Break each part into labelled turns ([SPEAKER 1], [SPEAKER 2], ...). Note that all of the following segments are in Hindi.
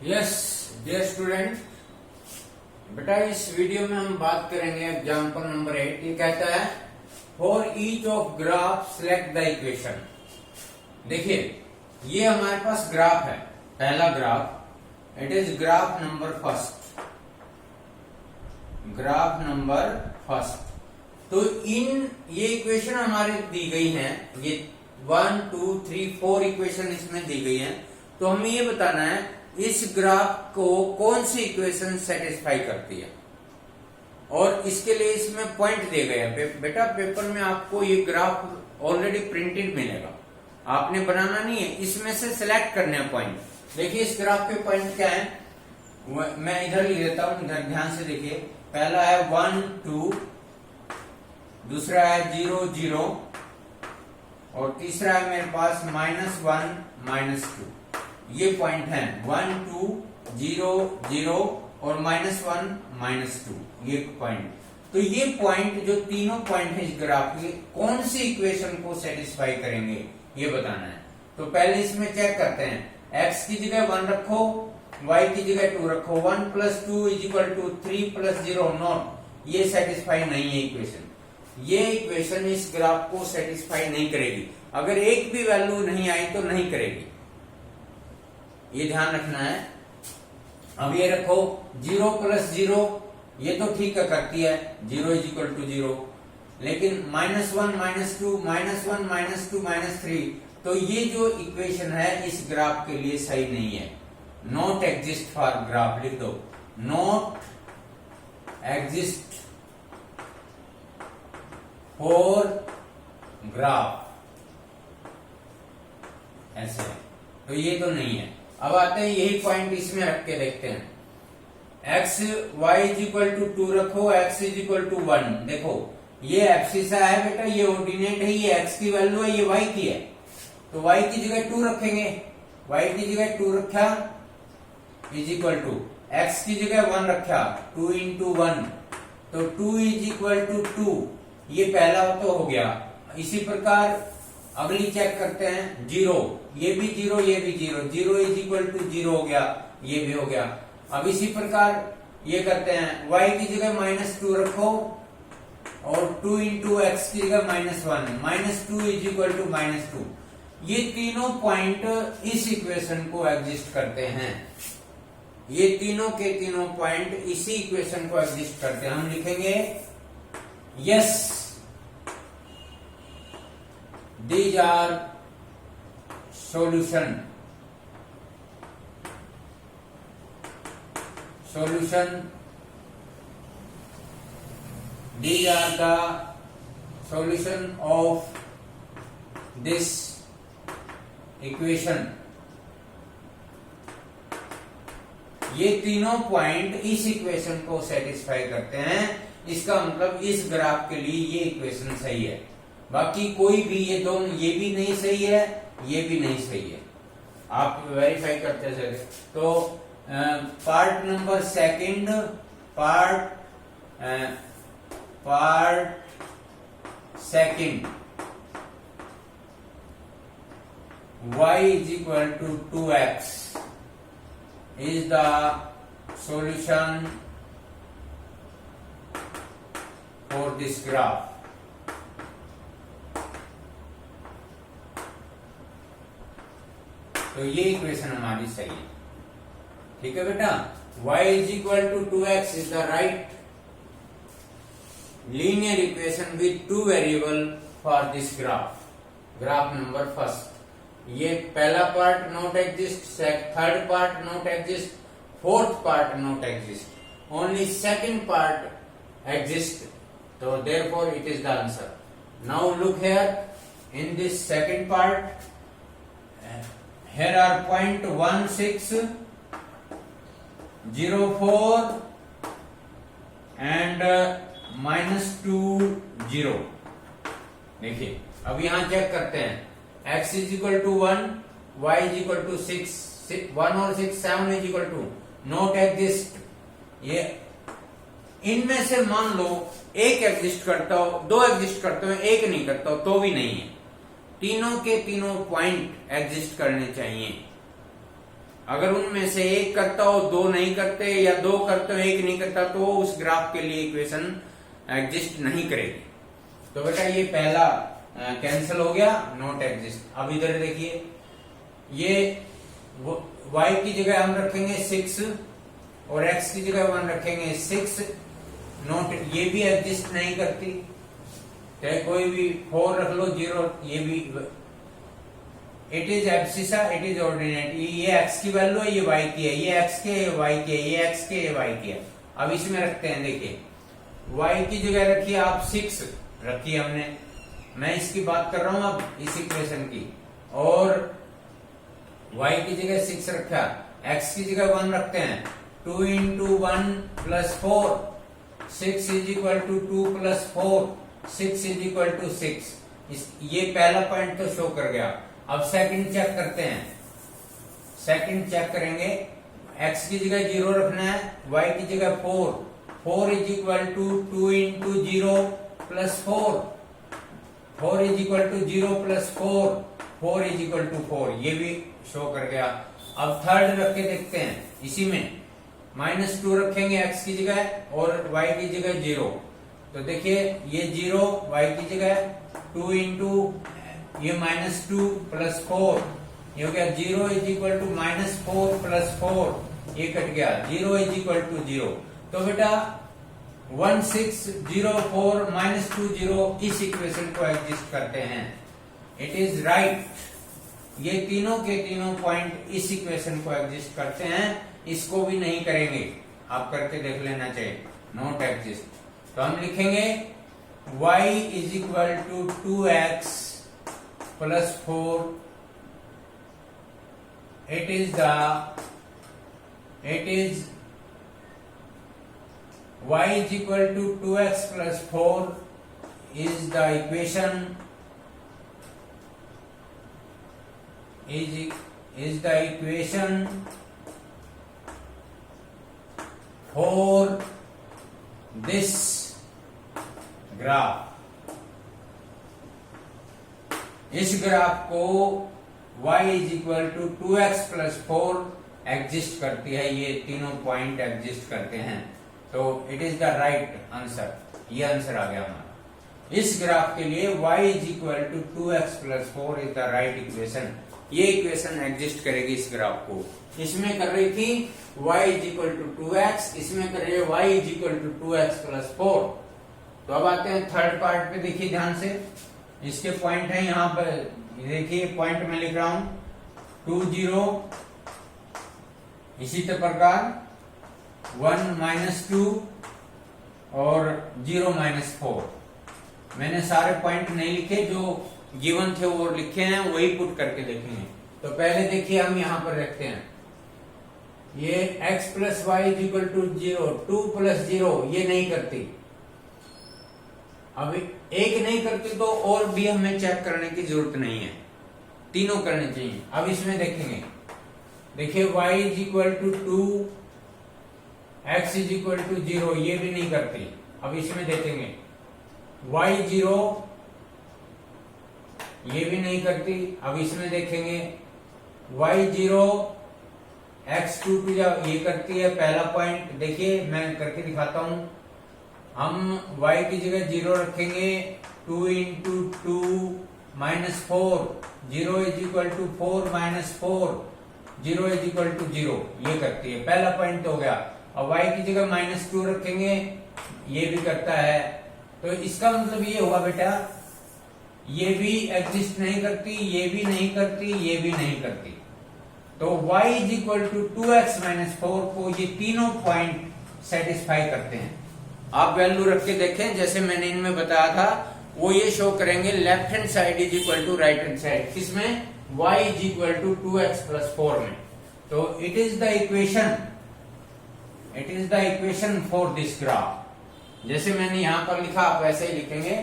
[SPEAKER 1] यस डियर स्टूडेंट, बेटा इस वीडियो में हम बात करेंगे एग्जाम्पल नंबर 8। ये कहता है for each of graph select the equation. देखिए ये हमारे पास ग्राफ है, पहला graph, it is graph number first, graph number first. तो इन ये इक्वेशन हमारे दी गई हैं, ये 1 2 3 4 इक्वेशन इसमें दी गई हैं। तो हमें ये बताना है इस ग्राफ को कौन सी इक्वेशन सेटिस्फाई करती है, और इसके लिए इसमें पॉइंट दिए गए हैं। बेटा पेपर में आपको ये ग्राफ ऑलरेडी प्रिंटेड मिलेगा, आपने बनाना नहीं है, इसमें से सिलेक्ट करने हैं पॉइंट। देखिए इस ग्राफ के पॉइंट क्या है, मैं इधर लिख देता हूं, इधर ध्यान से देखिए। पहला है 1 2, दूसरा है 0 0, और तीसरा है मेरे पास -1 -2। ये पॉइंट है 1 2 0 0 और -1 -2, ये पॉइंट। तो ये पॉइंट जो तीनों पॉइंट है इस ग्राफ के, कौन सी इक्वेशन को सेटिस्फाई करेंगे ये बताना है। तो पहले इसमें चेक करते हैं, x की जगह 1 रखो, y की जगह 2 रखो। 1 + 2 = 3 + 0 नॉट, ये सेटिस्फाई नहीं है इक्वेशन। ये इक्वेशन इस ग्राफ को सेटिस्फाई नहीं करेगी। अगर एक भी वैल्यू नहीं आई तो नहीं करेगी, ये ध्यान रखना है। अब ये रखो 0 + 0, ये तो ठीक है करती है, 0 = 0। लेकिन -1 -2 -1 -2 -3, तो ये जो इक्वेशन है इस ग्राफ के लिए सही नहीं है। नॉट एग्जिस्ट फॉर ग्राफ, लिख दो, नॉट एग्जिस्ट फॉर ग्राफ, ऐसे है। तो ये तो नहीं है। अब आते हैं यही पॉइंट इसमें रख के देखते हैं। x y = 2 रखो, x = 1। देखो ये एब्सिसा है बेटा, ये ऑर्डिनेट है, ये x की वैल्यू है, ये y की है। तो y की जगह 2 रखेंगे, y की जगह 2 रखा = x की जगह 1 रखा, 2 × 1, तो 2 = 2। ये पहला तो हो गया। इसी प्रकार अगली चेक करते हैं, 0, ये भी 0, ये भी 0, 0 = 0 हो गया, ये भी हो गया। अब इसी प्रकार ये करते हैं, y की जगह -2 रखो और 2 × x की जगह -1, -2 = -2। ये तीनों पॉइंट इस इक्वेशन को एग्जिस्ट करते हैं, ये तीनों के तीनों पॉइंट इसी इक्वेशन को एग्जिस्ट करते हैं। हम लिखेंगे yes these are solution these are the solution of this equation। ये तीनों पॉइंट इस इक्वेशन को सेटिस्फाई करते हैं। इसका मतलब इस ग्राफ के लिए ये इक्वेशन सही है, बाकी कोई भी ये दोनों, ये भी नहीं सही है, ये भी नहीं सही है। आप वेरीफाई करते चले। तो part number second, part second, y = 2x is the solution for this graph। तो ये इक्वेशन हमारी सही है, ठीक है बेटा। y = 2x is the right linear equation with 2 variable for this graph, graph number first। ये पहला part not exist, third part not exist, fourth part not exist, only second part exist. तो therefore it is the answer। Now look here in this second part, here are point 1 6 0 4 and -2 0। देखिए अब यहां चेक करते हैं, x = 1, y = 6, 1 और 6 7 = नॉट एग्जिस्ट। ये इनमें से मान लो एक एग्जिस्ट करता हो, 2 एग्जिस्ट करते हो, एक नहीं करता हो, तो भी नहीं है। तीनों के तीनों पॉइंट एग्जिस्ट करने चाहिए। अगर उनमें से एक करता हो, दो नहीं करते, या दो करते हो, एक नहीं करता, तो उस ग्राफ के लिए इक्वेशन एग्जिस्ट नहीं करेगी। तो बेटा ये पहला कैंसिल हो गया, नॉट एग्जिस्ट। अब इधर देखिए, ये y की जगह हम रखेंगे 6 और x की जगह 1 रखेंगे 6, नॉट, ये भी एग्जिस्ट नहीं करती। चाहे कोई भी 4 रख लो, 0, ये भी, it is abscissa, it is ordinate. ये x की वैल्यू है, ये y की है, ये x के, ये y की है, ये x के, ये y की है। अब इसमें रखते हैं, देखिए y की जगह रखिए आप 6 रखिए हमने, मैं इसकी बात कर रहा हूं अब इस इक्वेशन की, और y की जगह 6 रखा, x की जगह 1 रखते हैं। 2 into 1 plus 4, 6 is equal to 2 plus 4, 6 is equal to 6। ये पहला पॉइंट तो शो कर गया। अब सेकंड चेक करते हैं, सेकंड चेक करेंगे। x की जगह 0 रखना है, y की जगह 4, 4 is equal to 2 into 0 plus 4, 4 is equal to 0 plus 4, 4 is equal to 4, ये भी शो कर गया। अब थर्ड रख के देखते हैं, इसी में -2 रखेंगे x की जगह और y की जगह 0। तो देखिए ये 0 y की जगह, 2 इंटू ये -2 प्लस 4, ये हो गया 0 इज इक्वल टू -4 प्लस 4, ये कट गया, 0 इज इक्वल टू 0। तो बेटा 1 6 0 4 -2 0 इस इक्वेशन को एग्जिस्ट करते हैं। It is right. ये तीनों के तीनों पॉइंट इस इक्वेशन को एग्जिस्ट करते हैं, इसको भी नहीं करेंगे, आप करके देख लेना चाहिए, नॉट एग्जिस्ट। तो हम लिखेंगे y is equal to 2x plus 4, it is y is equal to 2x plus 4 is the equation for this graph। इस ग्राफ को y is equal to 2x plus 4 exist करती है, ये तीनों पॉइंट एग्जिस्ट करते हैं। तो it is the right answer, ये आंसर आ गया हमारा। इस ग्राफ के लिए y is equal to 2x plus 4 is the right equation. ये इक्वेशन एग्जिस्ट करेगी इस ग्राफ को। इसमें कर रही थी y is equal to 2x, इसमें कर रही है y is equal to 2x plus 4। तो अब आते हैं थर्ड पार्ट पे, देखिए ध्यान से, इसके पॉइंट है यहाँ पर, देखिए पॉइंट में लिख रहा हूं 2 0, इसी प्रकार 1 -2 और 0 -4। मैंने सारे पॉइंट नहीं लिखे, जो गिवन थे वो लिखे हैं, वही पुट करके देखेंगे। तो पहले देखिए हम यहाँ पर रखते हैं, ये x plus Y is equal to 0, 2 plus 0 ये नहीं करती। अब एक नहीं करती तो और भी हमें चेक करने की जरूरत नहीं है, तीनों करने चाहिए। अब इसमें देखेंगे, देखिए y is equal to 2, x is equal to 0 ये भी नहीं करती। अब इसमें देखेंगे y 0 ये भी नहीं करती। अब इसमें देखेंगे y 0 x 2 ये करती है। पहला पॉइंट देखिए मैं करके दिखाता हूं, हम y की जगह 0 रखेंगे, 2 into 2 -4, 0 is equal to 4 -4, 0 is equal to 0 ये करती है। पहला पॉइंट हो गया। अब y की जगह -2 रखेंगे, ये भी करता है। तो इसका मतलब ये हुआ बेटा, ये भी एग्जिस्ट नहीं करती, ये भी नहीं करती, ये भी नहीं करती। तो y is equal to 2x -4 को ये तीनों पॉइंट सेटिस्फाई करते हैं। आप वैल्यू रख के देखें, जैसे मैंने इनमें बताया था, वो ये शो करेंगे left hand side is equal to right hand side. किसमें? y is equal to 2x plus 4 में। तो it is the equation for this graph. जैसे मैंने यहां पर लिखा आप वैसे ही लिखेंगे,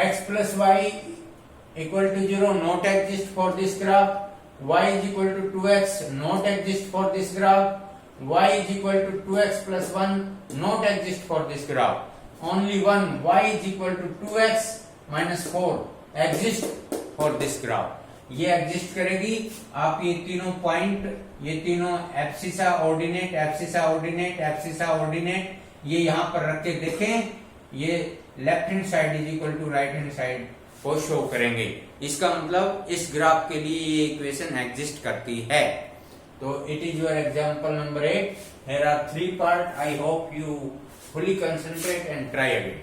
[SPEAKER 1] x plus Y equal to 0 not exist for this graph, y is equal to 2x not exist for this graph, y is equal to 2x plus 1 not exist for this graph. Only one y is equal to 2x minus 4 exist for this graph. ये एग्जिस्ट करेगी। आप ये तीनों पॉइंट, ये तीनों abscissa ordinate, abscissa ordinate, abscissa ordinate, ये यहां पर रख के देखें, ये left hand side is equal to right hand side को शो करेंगे। इसका मतलब इस ग्राफ के लिए ये इक्वेशन एग्जिस्ट करती है। तो it is your example number 8। Here are 3 parts. I hope you fully concentrate and try again.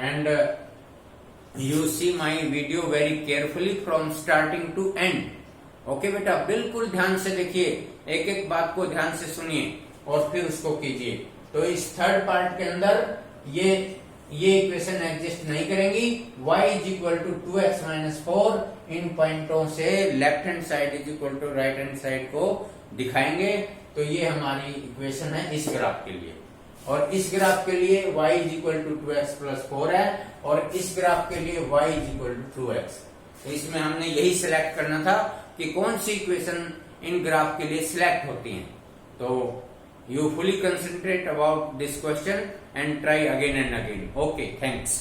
[SPEAKER 1] And you see my video very carefully from starting to end. Okay बेटा, बिल्कुल ध्यान से देखिए, एक एक बात को ध्यान से सुनिए और फिर उसको कीजिए। तो इस थर्ड पार्ट के अंदर ये इक्वेशन एग्जिस्ट नहीं करेंगी। y is equal to 2x minus 4 इन पॉइंटों से left hand side is equal to right hand side को दिखाएंगे। तो ये हमारी इक्वेशन है इस ग्राफ के लिए, और इस ग्राफ के लिए y is equal to 2x plus 4 है, और इस ग्राफ के लिए y is equal to 2x। तो इसमें हमने यही सिलेक्ट करना था कि कौन सी इक्वेशन इन ग्राफ के लिए सिलेक्ट होती है। तो you fully concentrate about this question and try again and again. Okay, thanks.